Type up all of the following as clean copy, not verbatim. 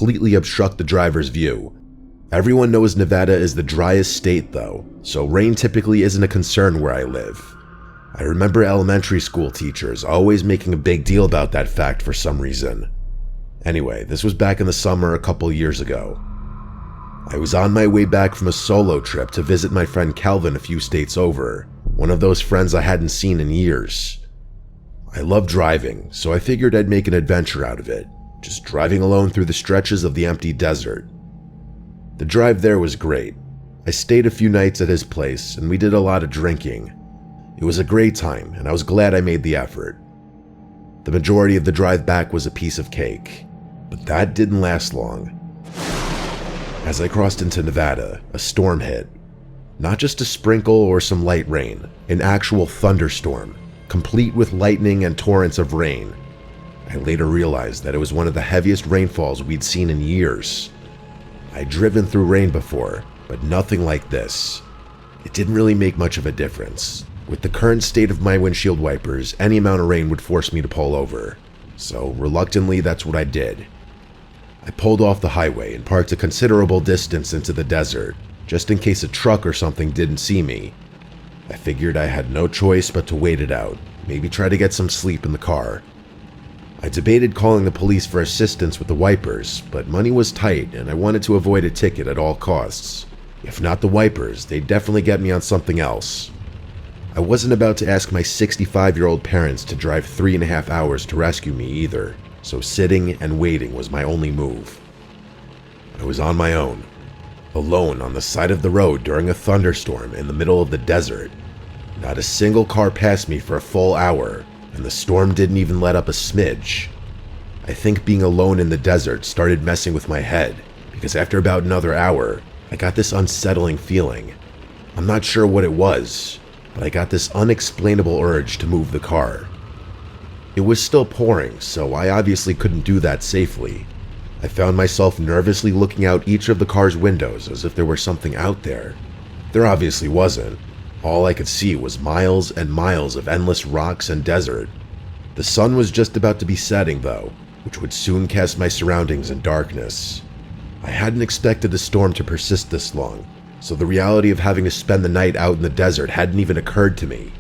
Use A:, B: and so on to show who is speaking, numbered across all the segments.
A: completely obstruct the driver's view. Everyone knows Nevada is the driest state though, so rain typically isn't a concern where I live. I remember elementary school teachers always making a big deal about that fact for some reason. Anyway, this was back in the summer a couple years ago. I was on my way back from a solo trip to visit my friend Calvin a few states over, one of those friends I hadn't seen in years. I love driving, so I figured I'd make an adventure out of it, just driving alone through the stretches of the empty desert. The drive there was great. I stayed a few nights at his place and we did a lot of drinking. It was a great time and I was glad I made the effort. The majority of the drive back was a piece of cake, but that didn't last long. As I crossed into Nevada, a storm hit. Not just a sprinkle or some light rain, an actual thunderstorm, complete with lightning and torrents of rain. I later realized that it was one of the heaviest rainfalls we'd seen in years. I'd driven through rain before, but nothing like this. It didn't really make much of a difference. With the current state of my windshield wipers, any amount of rain would force me to pull over. So reluctantly, that's what I did. I pulled off the highway and parked a considerable distance into the desert, just in case a truck or something didn't see me. I figured I had no choice but to wait it out, maybe try to get some sleep in the car. I debated calling the police for assistance with the wipers, but money was tight and I wanted to avoid a ticket at all costs. If not the wipers, they'd definitely get me on something else. I wasn't about to ask my 65-year-old parents to drive 3.5 hours to rescue me either, so sitting and waiting was my only move. I was on my own, alone on the side of the road during a thunderstorm in the middle of the desert. Not a single car passed me for a full hour, and the storm didn't even let up a smidge. I think being alone in the desert started messing with my head, because after about another hour, I got this unsettling feeling. I'm not sure what it was, but I got this unexplainable urge to move the car. It was still pouring, so I obviously couldn't do that safely. I found myself nervously looking out each of the car's windows as if there were something out there. There obviously wasn't. All I could see was miles and miles of endless rocks and desert. The sun was just about to be setting though, which would soon cast my surroundings in darkness. I hadn't expected the storm to persist this long, so the reality of having to spend the night out in the desert hadn't even occurred to me.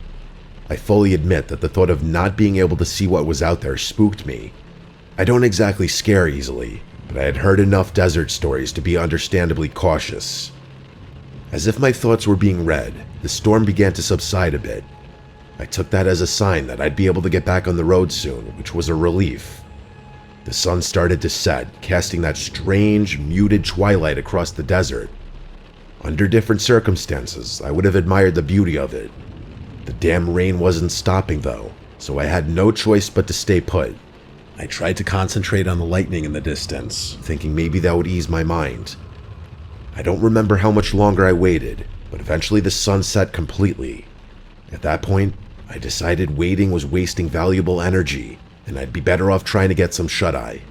A: I fully admit that the thought of not being able to see what was out there spooked me. I don't exactly scare easily, but I had heard enough desert stories to be understandably cautious. As if my thoughts were being read, the storm began to subside a bit. I took that as a sign that I'd be able to get back on the road soon, which was a relief. The sun started to set, casting that strange, muted twilight across the desert. Under different circumstances, I would have admired the beauty of it. The damn rain wasn't stopping though, so I had no choice but to stay put. I tried to concentrate on the lightning in the distance, thinking maybe that would ease my mind. I don't remember how much longer I waited, but eventually the sun set completely. At that point, I decided waiting was wasting valuable energy, and I'd be better off trying to get some shut-eye.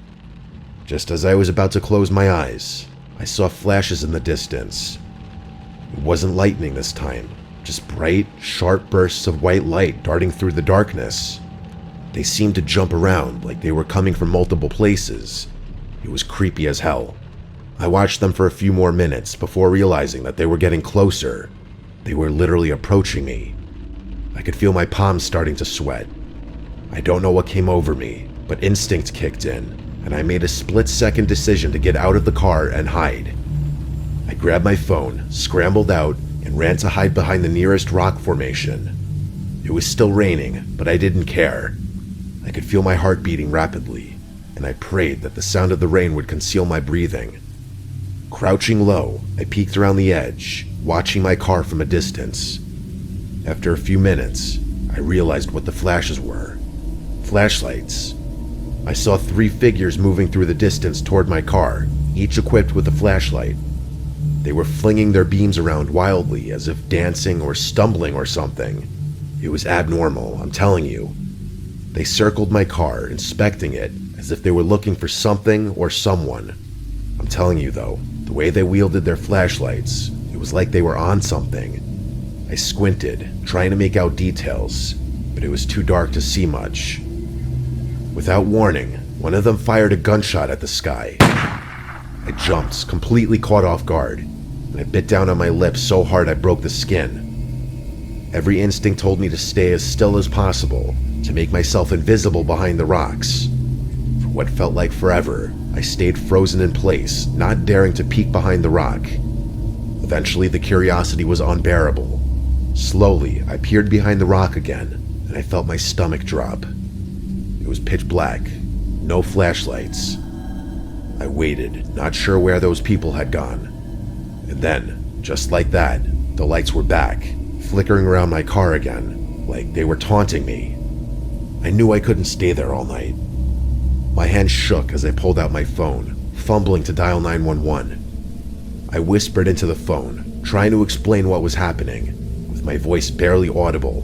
A: Just as I was about to close my eyes, I saw flashes in the distance. It wasn't lightning this time, just bright, sharp bursts of white light darting through the darkness. They seemed to jump around like they were coming from multiple places. It was creepy as hell. I watched them for a few more minutes before realizing that they were getting closer. They were literally approaching me. I could feel my palms starting to sweat. I don't know what came over me, but instinct kicked in, and I made a split-second decision to get out of the car and hide. I grabbed my phone, scrambled out, and ran to hide behind the nearest rock formation. It was still raining, but I didn't care. I could feel my heart beating rapidly, and I prayed that the sound of the rain would conceal my breathing. Crouching low, I peeked around the edge, watching my car from a distance. After a few minutes, I realized what the flashes were. Flashlights. I saw 3 figures moving through the distance toward my car, each equipped with a flashlight. They were flinging their beams around wildly as if dancing or stumbling or something. It was abnormal, I'm telling you. They circled my car, inspecting it as if they were looking for something or someone. I'm telling you though, the way they wielded their flashlights, it was like they were on something. I squinted, trying to make out details, but it was too dark to see much. Without warning, one of them fired a gunshot at the sky. I jumped, completely caught off guard, and I bit down on my lip so hard I broke the skin. Every instinct told me to stay as still as possible, to make myself invisible behind the rocks. For what felt like forever, I stayed frozen in place, not daring to peek behind the rock. Eventually, the curiosity was unbearable. Slowly, I peered behind the rock again, and I felt my stomach drop. It was pitch black, no flashlights. I waited, not sure where those people had gone. And then, just like that, the lights were back, flickering around my car again, like they were taunting me. I knew I couldn't stay there all night. My hand shook as I pulled out my phone, fumbling to dial 911. I whispered into the phone, trying to explain what was happening, with my voice barely audible.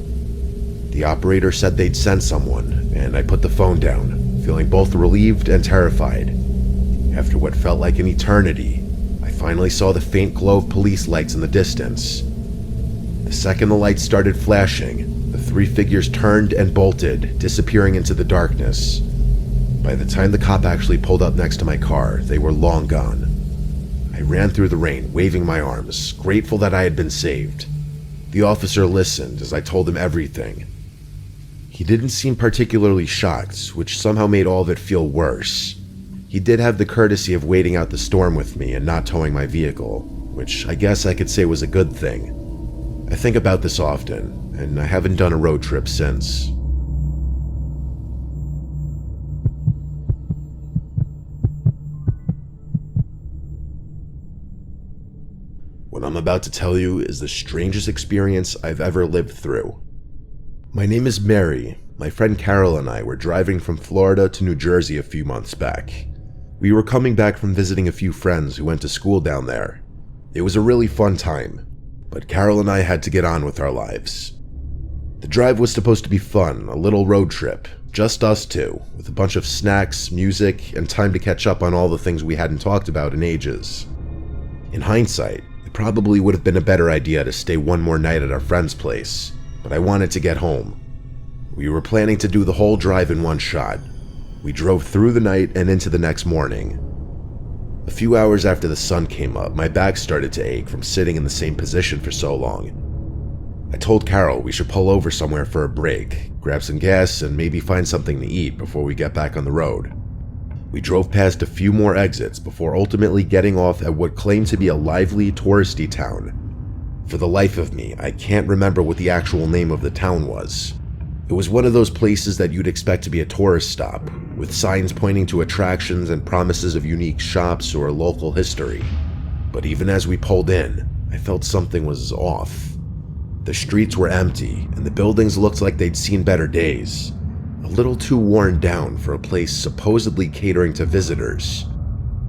A: The operator said they'd send someone, and I put the phone down, feeling both relieved and terrified. After what felt like an eternity, I finally saw the faint glow of police lights in the distance. The second the lights started flashing, the three figures turned and bolted, disappearing into the darkness. By the time the cop actually pulled up next to my car, they were long gone. I ran through the rain, waving my arms, grateful that I had been saved. The officer listened as I told him everything. He didn't seem particularly shocked, which somehow made all of it feel worse. He did have the courtesy of waiting out the storm with me and not towing my vehicle, which I guess I could say was a good thing. I think about this often, and I haven't done a road trip since. What I'm about to tell you is the strangest experience I've ever lived through. My name is Mary. My friend Carol and I were driving from Florida to New Jersey a few months back. We were coming back from visiting a few friends who went to school down there. It was a really fun time, but Carol and I had to get on with our lives. The drive was supposed to be fun, a little road trip, just us two, with a bunch of snacks, music, and time to catch up on all the things we hadn't talked about in ages. In hindsight, it probably would have been a better idea to stay one more night at our friend's place, but I wanted to get home. We were planning to do the whole drive in one shot. We drove through the night and into the next morning. A few hours after the sun came up, my back started to ache from sitting in the same position for so long. I told Carol we should pull over somewhere for a break, grab some gas, and maybe find something to eat before we get back on the road. We drove past a few more exits before ultimately getting off at what claimed to be a lively, touristy town. For the life of me, I can't remember what the actual name of the town was. It was one of those places that you'd expect to be a tourist stop, with signs pointing to attractions and promises of unique shops or local history. But even as we pulled in, I felt something was off. The streets were empty, and the buildings looked like they'd seen better days. A little too worn down for a place supposedly catering to visitors.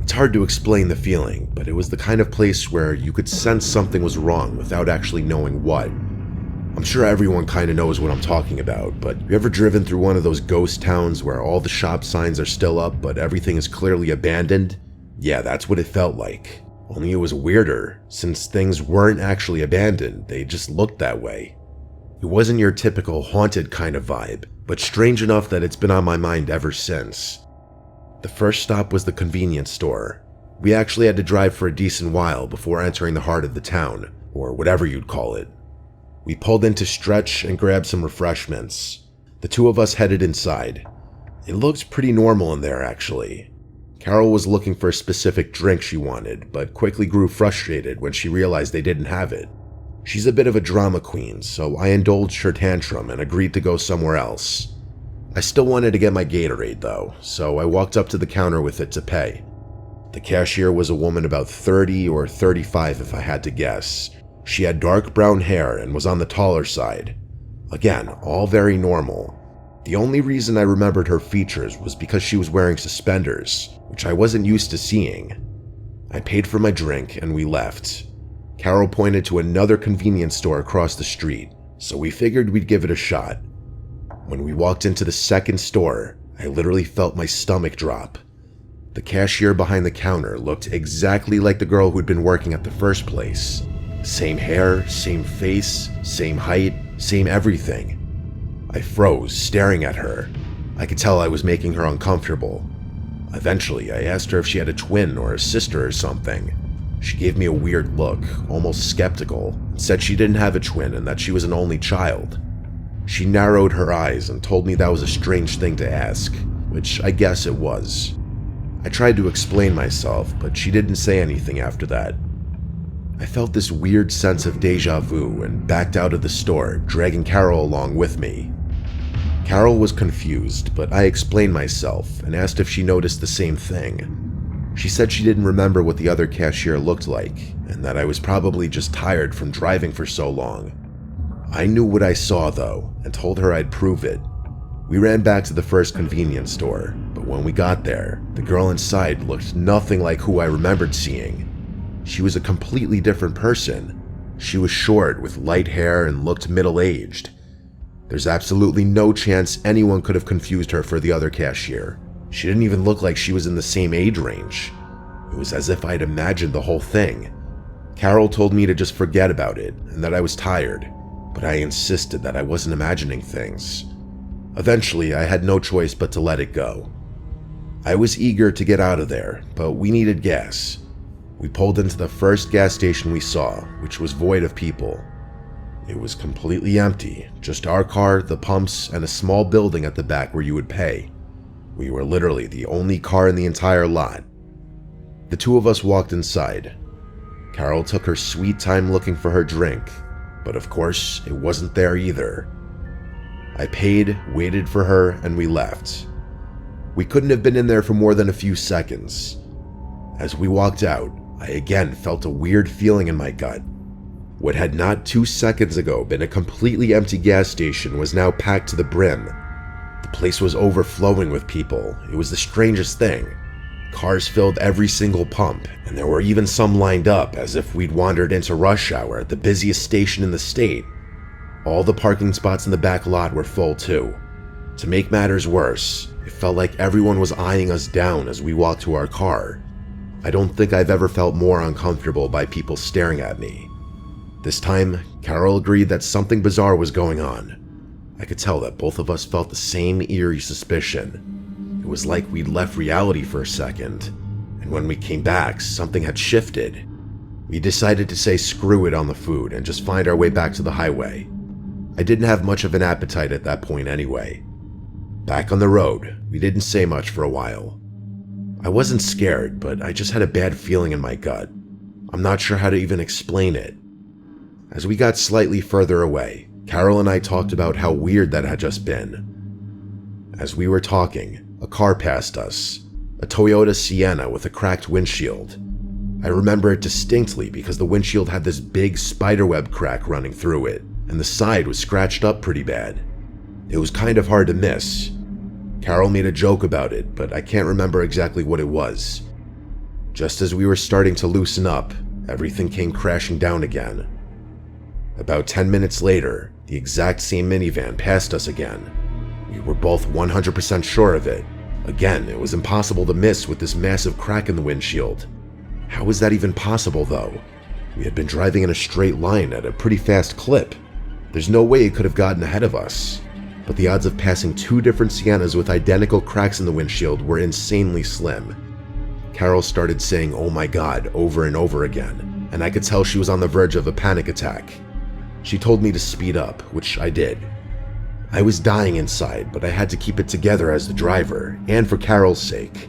A: It's hard to explain the feeling, but it was the kind of place where you could sense something was wrong without actually knowing what. I'm sure everyone kind of knows what I'm talking about, but you ever driven through one of those ghost towns where all the shop signs are still up but everything is clearly abandoned? Yeah, that's what it felt like. Only it was weirder, since things weren't actually abandoned, they just looked that way. It wasn't your typical haunted kind of vibe, but strange enough that it's been on my mind ever since. The first stop was the convenience store. We actually had to drive for a decent while before entering the heart of the town, or whatever you'd call it. We pulled in to stretch and grab some refreshments. The two of us headed inside. It looked pretty normal in there, actually. Carol was looking for a specific drink she wanted, but quickly grew frustrated when she realized they didn't have it. She's a bit of a drama queen, so I indulged her tantrum and agreed to go somewhere else. I still wanted to get my Gatorade though, so I walked up to the counter with it to pay. The cashier was a woman about 30 or 35 if I had to guess. She had dark brown hair and was on the taller side. Again, all very normal. The only reason I remembered her features was because she was wearing suspenders, which I wasn't used to seeing. I paid for my drink and we left. Carol pointed to another convenience store across the street, so we figured we'd give it a shot. When we walked into the second store, I literally felt my stomach drop. The cashier behind the counter looked exactly like the girl who'd been working at the first place. Same hair, same face, same height, same everything. I froze, staring at her. I could tell I was making her uncomfortable. Eventually, I asked her if she had a twin or a sister or something. She gave me a weird look, almost skeptical, and said she didn't have a twin and that she was an only child. She narrowed her eyes and told me that was a strange thing to ask, which I guess it was. I tried to explain myself, but she didn't say anything after that. I felt this weird sense of deja vu and backed out of the store, dragging Carol along with me. Carol was confused, but I explained myself and asked if she noticed the same thing. She said she didn't remember what the other cashier looked like, and that I was probably just tired from driving for so long. I knew what I saw though, and told her I'd prove it. We ran back to the first convenience store, but when we got there, the girl inside looked nothing like who I remembered seeing. She was a completely different person. She was short with light hair and looked middle-aged. There's absolutely no chance anyone could have confused her for the other cashier. She didn't even look like she was in the same age range. It was as if I'd imagined the whole thing. Carol told me to just forget about it and that I was tired, but I insisted that I wasn't imagining things. Eventually, I had no choice but to let it go. I was eager to get out of there, but we needed gas. We pulled into the first gas station we saw, which was void of people. It was completely empty, just our car, the pumps, and a small building at the back where you would pay. We were literally the only car in the entire lot. The two of us walked inside. Carol took her sweet time looking for her drink, but of course, it wasn't there either. I paid, waited for her, and we left. We couldn't have been in there for more than a few seconds. As we walked out, I again felt a weird feeling in my gut. What had not 2 seconds ago been a completely empty gas station was now packed to the brim. The place was overflowing with people. It was the strangest thing. Cars filled every single pump, and there were even some lined up as if we'd wandered into rush hour at the busiest station in the state. All the parking spots in the back lot were full too. To make matters worse, it felt like everyone was eyeing us down as we walked to our car. I don't think I've ever felt more uncomfortable by people staring at me. This time, Carol agreed that something bizarre was going on. I could tell that both of us felt the same eerie suspicion. It was like we'd left reality for a second, and when we came back, something had shifted. We decided to say screw it on the food and just find our way back to the highway. I didn't have much of an appetite at that point anyway. Back on the road, we didn't say much for a while. I wasn't scared, but I just had a bad feeling in my gut. I'm not sure how to even explain it. As we got slightly further away, Carol and I talked about how weird that had just been. As we were talking, a car passed us, a Toyota Sienna with a cracked windshield. I remember it distinctly because the windshield had this big spiderweb crack running through it, and the side was scratched up pretty bad. It was kind of hard to miss. Carol made a joke about it, but I can't remember exactly what it was. Just as we were starting to loosen up, everything came crashing down again. About 10 minutes later, the exact same minivan passed us again. We were both 100% sure of it. Again, it was impossible to miss with this massive crack in the windshield. How was that even possible though? We had been driving in a straight line at a pretty fast clip. There's no way it could have gotten ahead of us. But the odds of passing 2 different Siennas with identical cracks in the windshield were insanely slim. Carol started saying "oh my god" over and over again, and I could tell she was on the verge of a panic attack. She told me to speed up, which I did. I was dying inside, but I had to keep it together as the driver, and for Carol's sake.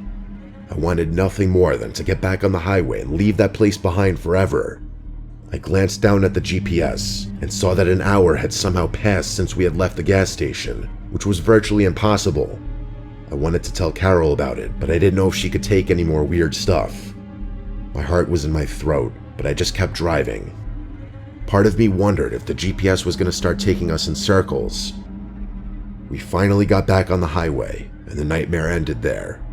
A: I wanted nothing more than to get back on the highway and leave that place behind forever. I glanced down at the GPS and saw that an hour had somehow passed since we had left the gas station, which was virtually impossible. I wanted to tell Carol about it, but I didn't know if she could take any more weird stuff. My heart was in my throat, but I just kept driving. Part of me wondered if the GPS was going to start taking us in circles. We finally got back on the highway, and the nightmare ended there.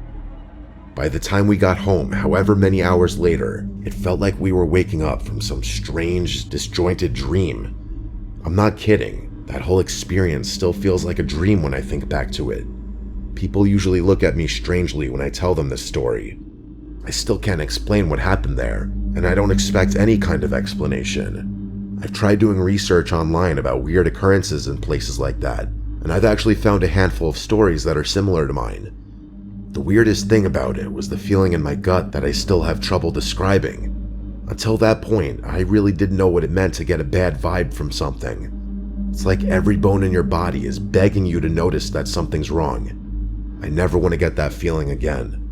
A: By the time we got home, however many hours later, it felt like we were waking up from some strange, disjointed dream. I'm not kidding, that whole experience still feels like a dream when I think back to it. People usually look at me strangely when I tell them this story. I still can't explain what happened there, and I don't expect any kind of explanation. I've tried doing research online about weird occurrences in places like that, and I've actually found a handful of stories that are similar to mine. The weirdest thing about it was the feeling in my gut that I still have trouble describing. Until that point, I really didn't know what it meant to get a bad vibe from something. It's like every bone in your body is begging you to notice that something's wrong. I never want to get that feeling again.